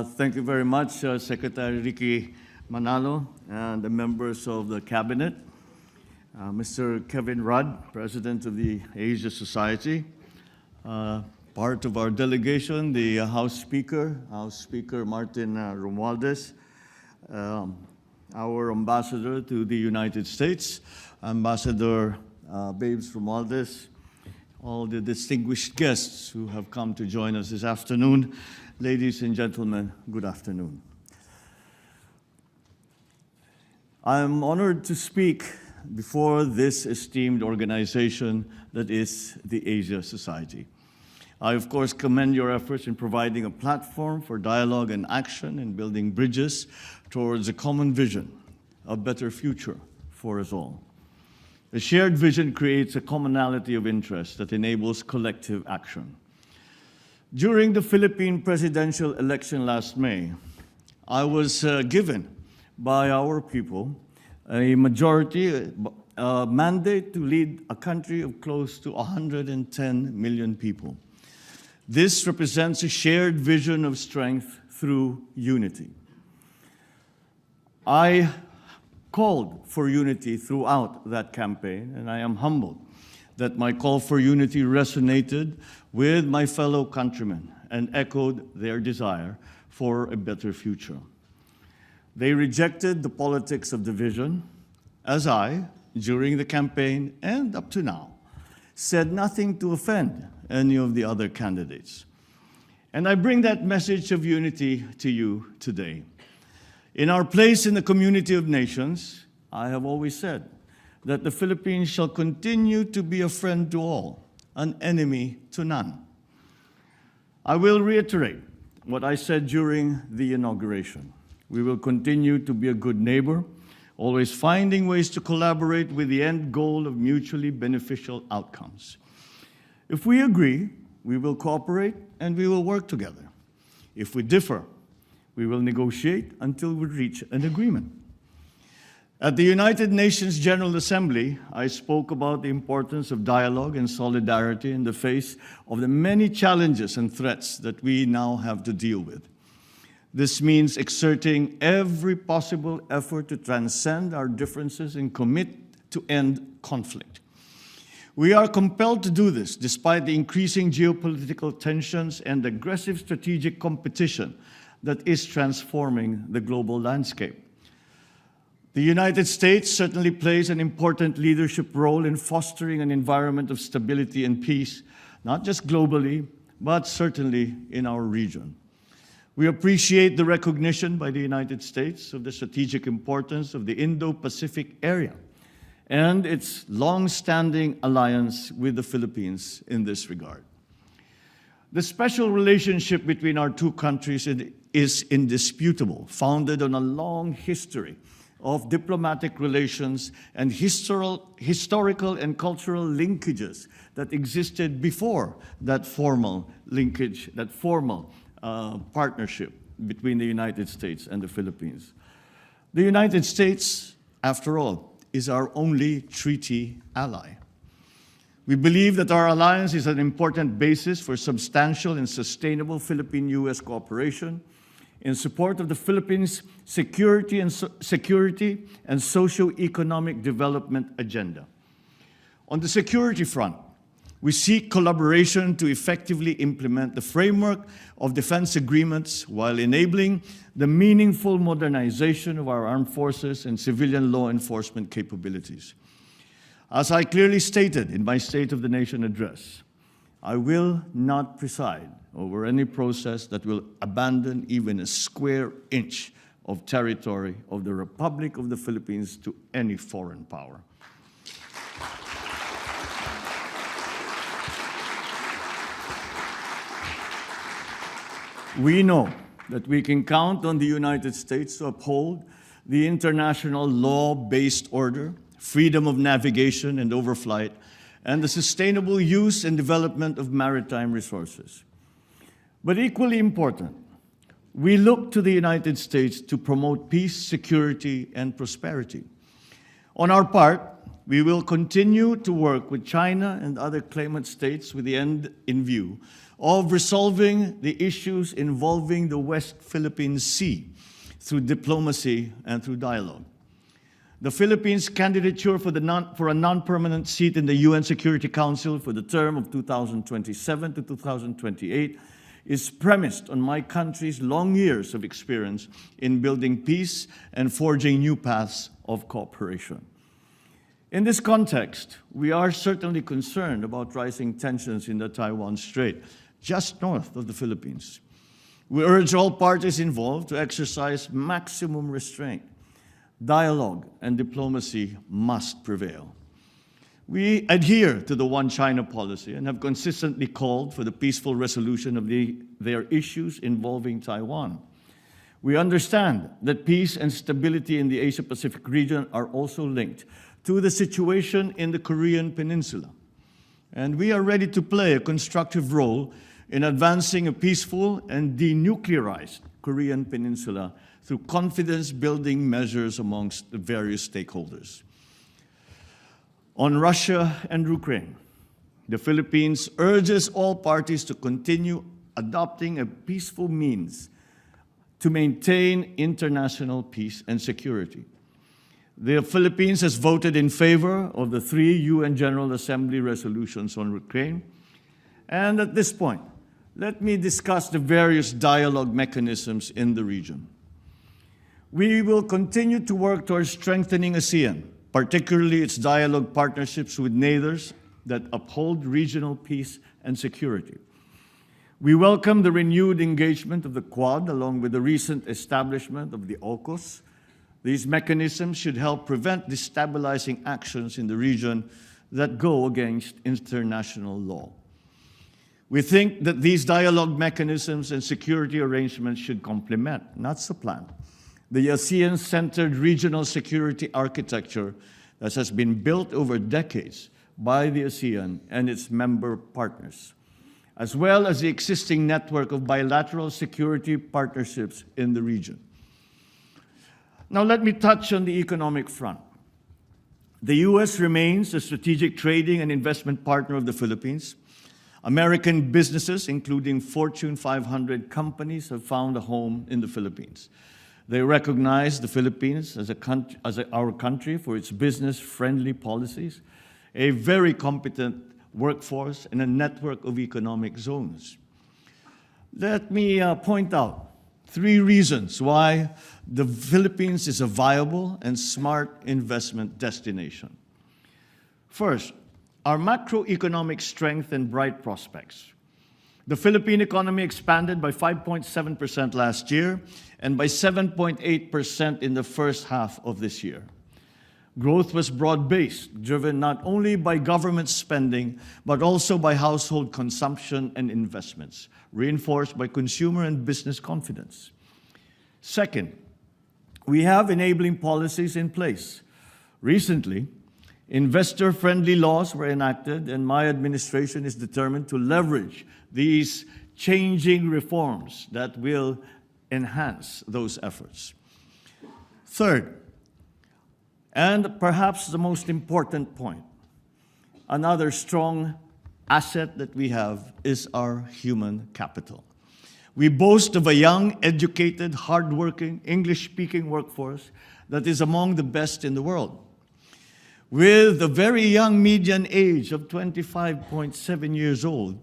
Thank you very much, Secretary Ricky Manalo and the members of the Cabinet, Mr. Kevin Rudd, President of the Asia Society, part of our delegation, the House Speaker Martin Romualdez, our ambassador to the United States, Ambassador Babes Romualdez, all the distinguished guests who have come to join us this afternoon. Ladies and gentlemen, good afternoon. I am honored to speak before this esteemed organization that is the Asia Society. I, of course, commend your efforts in providing a platform for dialogue and action and building bridges towards a common vision, a better future for us all. A shared vision creates a commonality of interest that enables collective action. During the Philippine presidential election last May, I was given by our people a majority mandate to lead a country of close to 110 million people. This represents a shared vision of strength through unity. I called for unity throughout that campaign, and I am humbled that my call for unity resonated with my fellow countrymen and echoed their desire for a better future. They rejected the politics of division, as I, during the campaign and up to now, said nothing to offend any of the other candidates. And I bring that message of unity to you today. In our place in the community of nations, I have always said that the Philippines shall continue to be a friend to all, an enemy to none. I will reiterate what I said during the inauguration. We will continue to be a good neighbor, always finding ways to collaborate with the end goal of mutually beneficial outcomes. If we agree, we will cooperate and we will work together. If we differ, we will negotiate until we reach an agreement. At the United Nations General Assembly, I spoke about the importance of dialogue and solidarity in the face of the many challenges and threats that we now have to deal with. This means exerting every possible effort to transcend our differences and commit to end conflict. We are compelled to do this despite the increasing geopolitical tensions and aggressive strategic competition that is transforming the global landscape. The United States certainly plays an important leadership role in fostering an environment of stability and peace, not just globally, but certainly in our region. We appreciate the recognition by the United States of the strategic importance of the Indo-Pacific area and its long-standing alliance with the Philippines in this regard. The special relationship between our two countries is indisputable, founded on a long history of diplomatic relations and historical and cultural linkages that existed before that formal linkage, that formal partnership between the United States and the Philippines. The United States, after all, is our only treaty ally. We believe that our alliance is an important basis for substantial and sustainable Philippine-U.S. cooperation in support of the Philippines' security and socio-economic development agenda. On the security front, we seek collaboration to effectively implement the framework of defense agreements while enabling the meaningful modernization of our armed forces and civilian law enforcement capabilities. As I clearly stated in my State of the Nation address, I will not preside over any process that will abandon even a square inch of territory of the Republic of the Philippines to any foreign power. We know that we can count on the United States to uphold the international law-based order, freedom of navigation and overflight, and the sustainable use and development of maritime resources. But equally important, we look to the United States to promote peace, security, and prosperity. On our part, we will continue to work with China and other claimant states with the end in view of resolving the issues involving the West Philippine Sea through diplomacy and through dialogue. The Philippines' candidature for a non-permanent seat in the UN Security Council for the term of 2027 to 2028 is premised on my country's long years of experience in building peace and forging new paths of cooperation. In this context, we are certainly concerned about rising tensions in the Taiwan Strait, just north of the Philippines. We urge all parties involved to exercise maximum restraint. Dialogue and diplomacy must prevail. We adhere to the One China policy and have consistently called for the peaceful resolution of their issues involving Taiwan. We understand that peace and stability in the Asia-Pacific region are also linked to the situation in the Korean Peninsula. And we are ready to play a constructive role in advancing a peaceful and denuclearized Korean Peninsula through confidence-building measures amongst the various stakeholders. On Russia and Ukraine, the Philippines urges all parties to continue adopting a peaceful means to maintain international peace and security. The Philippines has voted in favor of the 3 UN General Assembly resolutions on Ukraine. And at this point, let me discuss the various dialogue mechanisms in the region. We will continue to work towards strengthening ASEAN, particularly its dialogue partnerships with neighbors that uphold regional peace and security. We welcome the renewed engagement of the Quad along with the recent establishment of the AUKUS. These mechanisms should help prevent destabilizing actions in the region that go against international law. We think that these dialogue mechanisms and security arrangements should complement, not supplant, the ASEAN-centered regional security architecture that has been built over decades by the ASEAN and its member partners, as well as the existing network of bilateral security partnerships in the region. Now let me touch on the economic front. The U.S. remains a strategic trading and investment partner of the Philippines. American businesses, including Fortune 500 companies, have found a home in the Philippines. They recognize the Philippines as our country for its business-friendly policies, a very competent workforce, and a network of economic zones. Let me point out 3 reasons why the Philippines is a viable and smart investment destination. First, our macroeconomic strength and bright prospects. The Philippine economy expanded by 5.7% last year and by 7.8% in the first half of this year. Growth was broad-based, driven not only by government spending, but also by household consumption and investments, reinforced by consumer and business confidence. Second, we have enabling policies in place. Recently, investor-friendly laws were enacted, and my administration is determined to leverage these changing reforms that will enhance those efforts. Third, and perhaps the most important point, another strong asset that we have is our human capital. We boast of a young, educated, hardworking, English-speaking workforce that is among the best in the world. With a very young median age of 25.7 years old,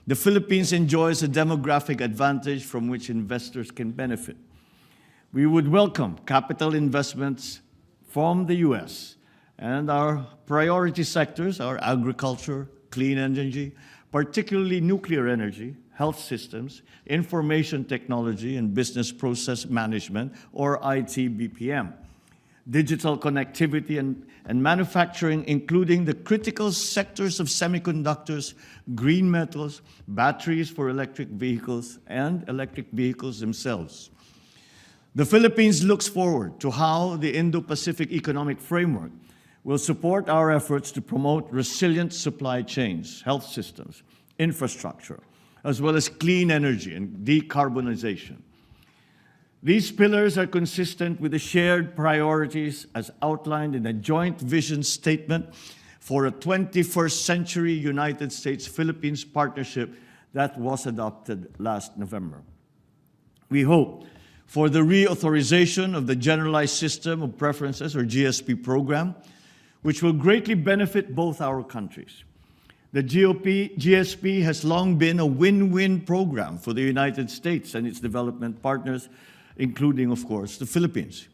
the Philippines enjoys a demographic advantage from which investors can benefit. We would welcome capital investments from the U.S., and our priority sectors are agriculture, clean energy, particularly nuclear energy, health systems, information technology, and business process management, or IT/BPM, digital connectivity and manufacturing, including the critical sectors of semiconductors, green metals, batteries for electric vehicles, and electric vehicles themselves. The Philippines looks forward to how the Indo-Pacific Economic Framework will support our efforts to promote resilient supply chains, health systems, infrastructure, as well as clean energy and decarbonization. These pillars are consistent with the shared priorities as outlined in a joint vision statement for a 21st century United States-Philippines partnership that was adopted last November. We hope for the reauthorization of the Generalized System of Preferences, or GSP program, which will greatly benefit both our countries. The GSP has long been a win-win program for the United States and its development partners, including, of course, the Philippines.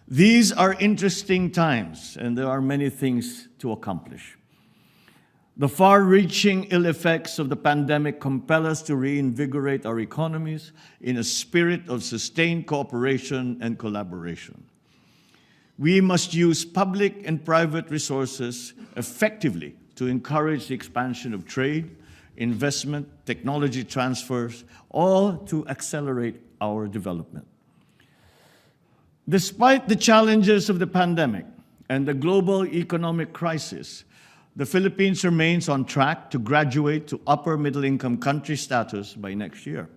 These are interesting times, and there are many things to accomplish. The far-reaching ill effects of the pandemic compel us to reinvigorate our economies in a spirit of sustained cooperation and collaboration. We must use public and private resources effectively to encourage the expansion of trade, investment, technology transfers, all to accelerate our development. Despite the challenges of the pandemic and the global economic crisis, the Philippines remains on track to graduate to upper middle-income country status by next year.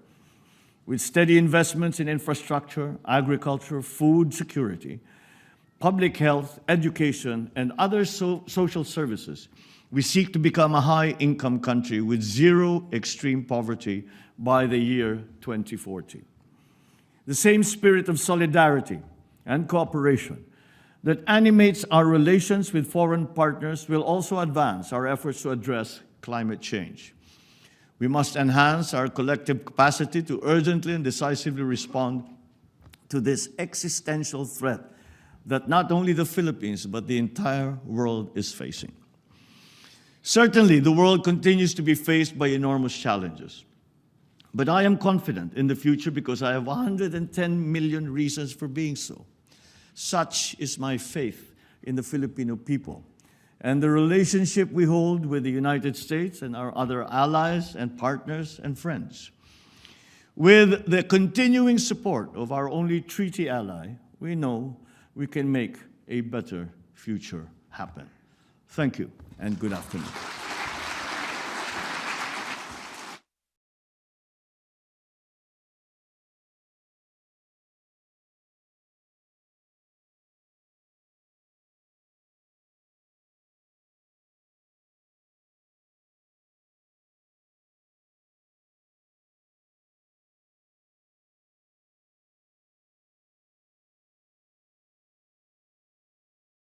With steady investments in infrastructure, agriculture, food security, public health, education, and other social services, we seek to become a high-income country with zero extreme poverty by the year 2040. The same spirit of solidarity and cooperation that animates our relations with foreign partners will also advance our efforts to address climate change. We must enhance our collective capacity to urgently and decisively respond to this existential threat that not only the Philippines, but the entire world is facing. Certainly, the world continues to be faced by enormous challenges. But I am confident in the future because I have 110 million reasons for being so. Such is my faith in the Filipino people and the relationship we hold with the United States and our other allies and partners and friends. With the continuing support of our only treaty ally, we know we can make a better future happen. Thank you and good afternoon.